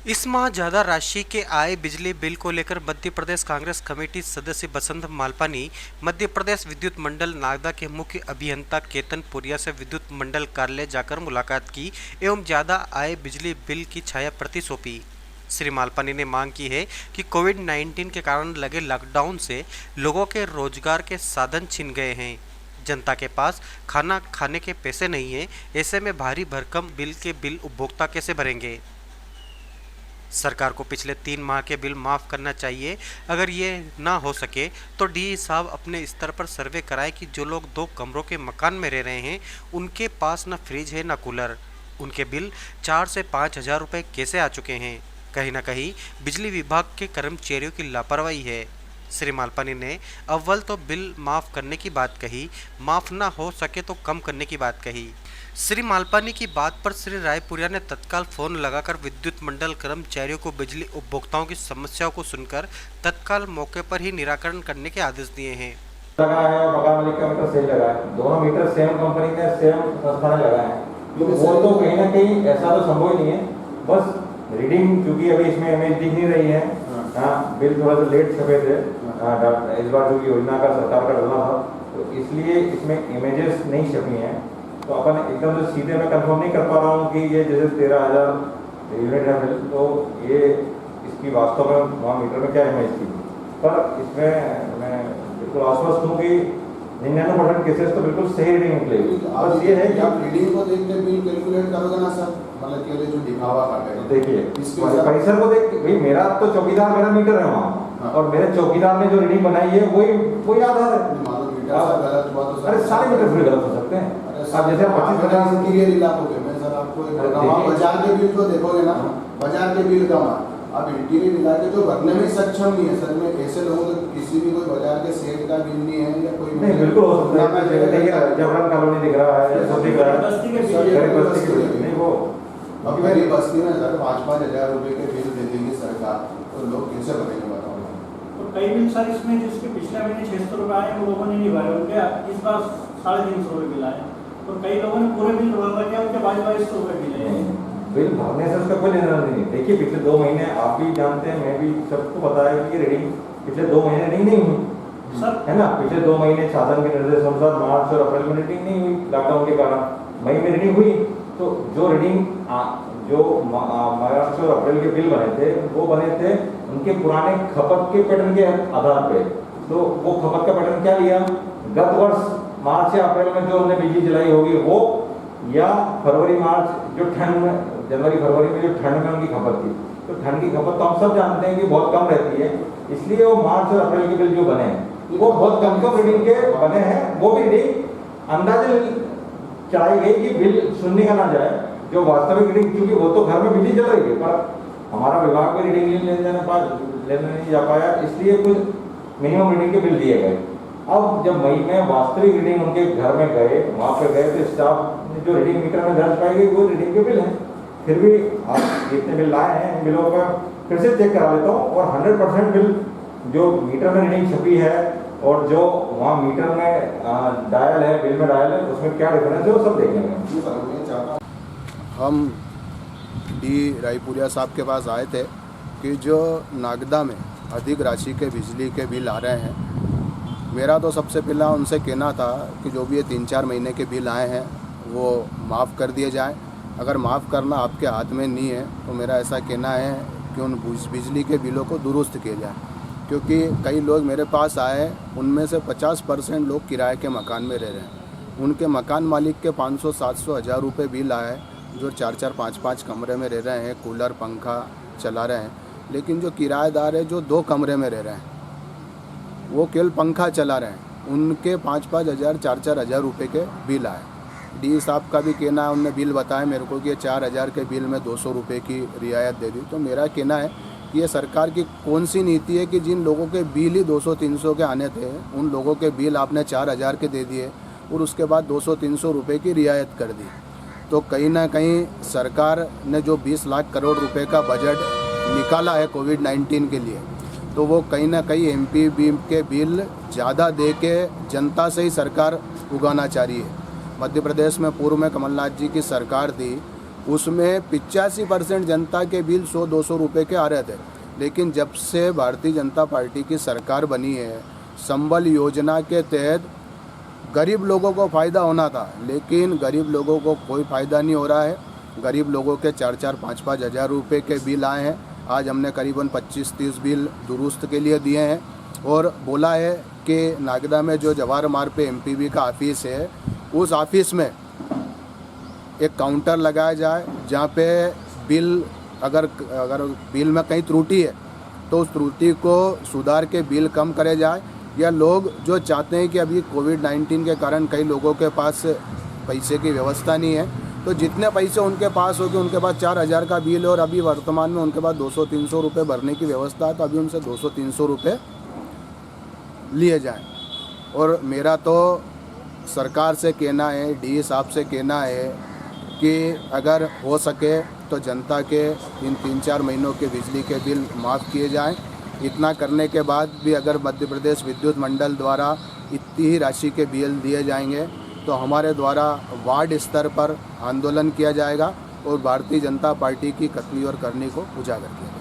इस माह ज्यादा राशि के आए बिजली बिल को लेकर मध्य प्रदेश कांग्रेस कमेटी सदस्य बसंत मालपानी मध्य प्रदेश विद्युत मंडल नागदा के मुख्य अभियंता केतन पुरिया से विद्युत मंडल कार्यालय जाकर मुलाकात की एवं ज्यादा आए बिजली बिल की छाया प्रति सौंपी। श्री मालपानी ने मांग की है कि कोविड-19 के कारण लगे लॉकडाउन से लोगों के रोजगार के साधन छिन गए हैं। जनता के पास खाना खाने के पैसे नहीं है, ऐसे में भारी भरकम बिल उपभोक्ता कैसे भरेंगे। सरकार को पिछले 3 माह के बिल माफ़ करना चाहिए। अगर ये ना हो सके तो डी साहब अपने स्तर पर सर्वे कराएं कि जो लोग 2 कमरों के मकान में रह रहे हैं उनके पास न फ्रिज है न कूलर, उनके बिल 4 से 5 हज़ार रुपये कैसे आ चुके हैं। कहीं ना कहीं बिजली विभाग के कर्मचारियों की लापरवाही है। श्री मालपानी ने अव्वल तो बिल माफ़ करने की बात कही, माफ़ ना हो सके तो कम करने की बात कही। श्री मालपानी की बात पर श्री रायपुरिया ने तत्काल फोन लगाकर विद्युत मंडल कर्मचारियों को बिजली उपभोक्ताओं की समस्याओं को सुनकर तत्काल मौके पर ही निराकरण करने के आदेश दिए हैं। लगा है और मकान मालिक का मीटर सही लगा है, दोनों मीटर सेम कंपनी ने सेम संस्था ने लगाए हैं। वो तो कहीं ना कहीं ऐसा तो संभव ही नहीं है, बस रीडिंग क्योंकि अभी इसमें इमेज दिख नहीं रही है। हाँ, बिल थोड़ा सा लेट छपे थे इस बार, जो योजना का सरकार का डलना था, तो इसलिए इसमें इमेजेस नहीं छपी हैं। तो अपन एकदम से सीधे मैं कंफर्म नहीं कर पा रहा हूँ कि ये जैसे 13,000 यूनिट है बिल, तो ये इसकी वास्तव में वहाँ मीटर में क्या इमेज थी। पर इसमें मैं बिल्कुल आश्वस्त हूँ कि 99% केसेस तो बिल्कुल सही रीडिंग निकलेगी। बस ये है कि आप रीडिंग को देख के बिल कैलकुलेट करोगे ना सर, मतलब कि जो दिखावा काटेगा। देखिए परिसर को देख, भाई मेरा तो चौकीदार, मेरा मीटर है वहाँ, और मेरे चौकीदार ने जो रीडिंग बनाई है वही आधार है। गलत हुआ तो अरे सारे मीटर फिर गलत हो सकते हैं। अब जैसे 25,000 इंटीरियर इलाकों में मैं सर आपको बाजार के बिल को देखोगे ना, बाजार के बिल कम है। अब इंटीरियर इलाके जो भरने में सक्षम नहीं है सर, में ऐसे लोगों को किसी भी कोई बाजार के सेट का बिल नहीं है या कोई नहीं, बिल्कुल हो सकता है। देखिए जबरन कॉलोनी दिख रहा है, सब दिख रहा है, बस्ती के नहीं वो अब मेरी बस्ती में सर 5-5 हज़ार रुपए के बिल दे देंगी सरकार, तो लोग कैसे भरेंगे बताओ। तो कई बिल सर इसमें जिसके पिछले महीने 600 रुपये आए वो लोगों ने नहीं भरे, उनके इस बार 350 रुपये बिल आए, और कई लोगों ने पूरे बिल भर रखे, उनके 2200 रुपये बिल आए। बिल भरने से उसका कोई लेना नहीं। देखिए पिछले 2 महीने आप भी जानते हैं, मैं भी सबको पता है कि रीडिंग पिछले 2 महीने नहीं हुई सर, है ना। पिछले 2 महीने शासन के निर्देश अनुसार मार्च और अप्रैल में रीडिंग नहीं हुई लॉकडाउन के कारण, मई में रीडिंग हुई। तो जो रीडिंग जो मार्च और अप्रैल के बिल बने थे वो बने थे उनके पुराने खपत के पैटर्न के आधार पे। तो वो खपत का पैटर्न क्या लिया, गत वर्ष मार्च या अप्रैल में जो हमने बिजली जलाई होगी वो, या फरवरी मार्च जो ठंड में, जनवरी फरवरी में जो ठंड में उनकी खपत थी। तो ठंड की खपत तो हम सब जानते हैं कि बहुत कम रहती है, इसलिए वो मार्च और अप्रैल के बिल जो बने हैं वो बहुत कम रीडिंग के बने हैं। वो भी रीडिंग अंदाजे चलाई गई कि बिल सुनने का ना जाए, जो वास्तविक रीडिंग, क्योंकि वो तो घर में बिजली चल रही है पर हमारा विभाग में रीडिंग लेने नहीं जा पाया, इसलिए कुछ मिनिमम रीडिंग के बिल दिए गए। अब जब मई में वास्तविक रीडिंग उनके घर में गए, वहाँ पे गए, तो स्टाफ ने जो रीडिंग मीटर में दर्ज पाई गई वो रीडिंग के बिल हैं। फिर भी आप जितने बिल लाए हैं बिलों का फिर से चेक करा लेता हूँ, और 100% बिल जो मीटर में रीडिंग छपी है और जो वहाँ मीटर में डायल है, बिल में डायल है, उसमें क्या डिफरेंस है वो सब देख लेंगे। हम डी रायपुरिया साहब के पास आए थे कि जो नागदा में अधिक राशि के बिजली के बिल आ रहे हैं, मेरा तो सबसे पहला उनसे कहना था कि जो भी ये 3-4 महीने के बिल आए हैं वो माफ़ कर दिए जाएं। अगर माफ़ करना आपके हाथ में नहीं है तो मेरा ऐसा कहना है कि उन बिजली के बिलों को दुरुस्त किया जाए, क्योंकि कई लोग मेरे पास आए, उनमें से 50% लोग किराए के मकान में रह रहे हैं। उनके मकान मालिक के 500, 700, 1000 रुपये बिल आए, जो 4-4, 5-5 कमरे में रह रहे हैं, कूलर पंखा चला रहे हैं। लेकिन जो किराएदार है जो 2 कमरे में रह रहे हैं, वो केवल पंखा चला रहे हैं, उनके 5-5 हज़ार, 4-4 हज़ार रुपये के बिल आए। डी साहब का भी कहना है, उनने बिल बताया मेरे को कि 4,000 के बिल में 200 रुपये की रियायत दे दी। तो मेरा कहना है कि ये सरकार की कौन सी नीति है कि जिन लोगों के बिल ही 200-300 के आने थे, उन लोगों के बिल आपने 4,000 के दे दिए और उसके बाद 200-300 रुपये की रियायत कर दी। तो कहीं ना कहीं सरकार ने जो 20 लाख करोड़ रुपए का बजट निकाला है कोविड-19 के लिए, तो वो कहीं ना कहीं एमपी के बिल ज़्यादा दे के जनता से ही सरकार उगाना चाह रही है। मध्य प्रदेश में पूर्व में कमलनाथ जी की सरकार थी, उसमें 85% जनता के बिल 100-200 रुपये के आ रहे थे। लेकिन जब से भारतीय जनता पार्टी की सरकार बनी है, संबल योजना के तहत गरीब लोगों को फ़ायदा होना था, लेकिन गरीब लोगों को कोई फ़ायदा नहीं हो रहा है। गरीब लोगों के 4-4, 5-5 हज़ार रुपये के बिल आए हैं। आज हमने करीबन 25-30 बिल दुरुस्त के लिए दिए हैं और बोला है कि नागदा में जो जवाहर मार्ग पे MPB का ऑफिस है, उस ऑफिस में एक काउंटर लगाया जाए जहाँ पे बिल अगर बिल में कहीं त्रुटि है तो उस त्रुटि को सुधार के बिल कम करे जाए। या लोग जो चाहते हैं कि अभी कोविड-19 के कारण कई लोगों के पास पैसे की व्यवस्था नहीं है, तो जितने पैसे उनके पास होंगे, उनके पास 4,000 का बिल है और अभी वर्तमान में उनके पास 200-300 रुपये भरने की व्यवस्था है, तो अभी उनसे 200-300 रुपये लिए जाएं। और मेरा तो सरकार से कहना है, DE साहब से कहना है कि अगर हो सके तो जनता के इन 3-4 महीनों के बिजली के बिल माफ़ किए जाएं। इतना करने के बाद भी अगर मध्य प्रदेश विद्युत मंडल द्वारा इतनी ही राशि के बिल दिए जाएंगे तो हमारे द्वारा वार्ड स्तर पर आंदोलन किया जाएगा और भारतीय जनता पार्टी की कथनी और करनी को उजागर किया जाएगा।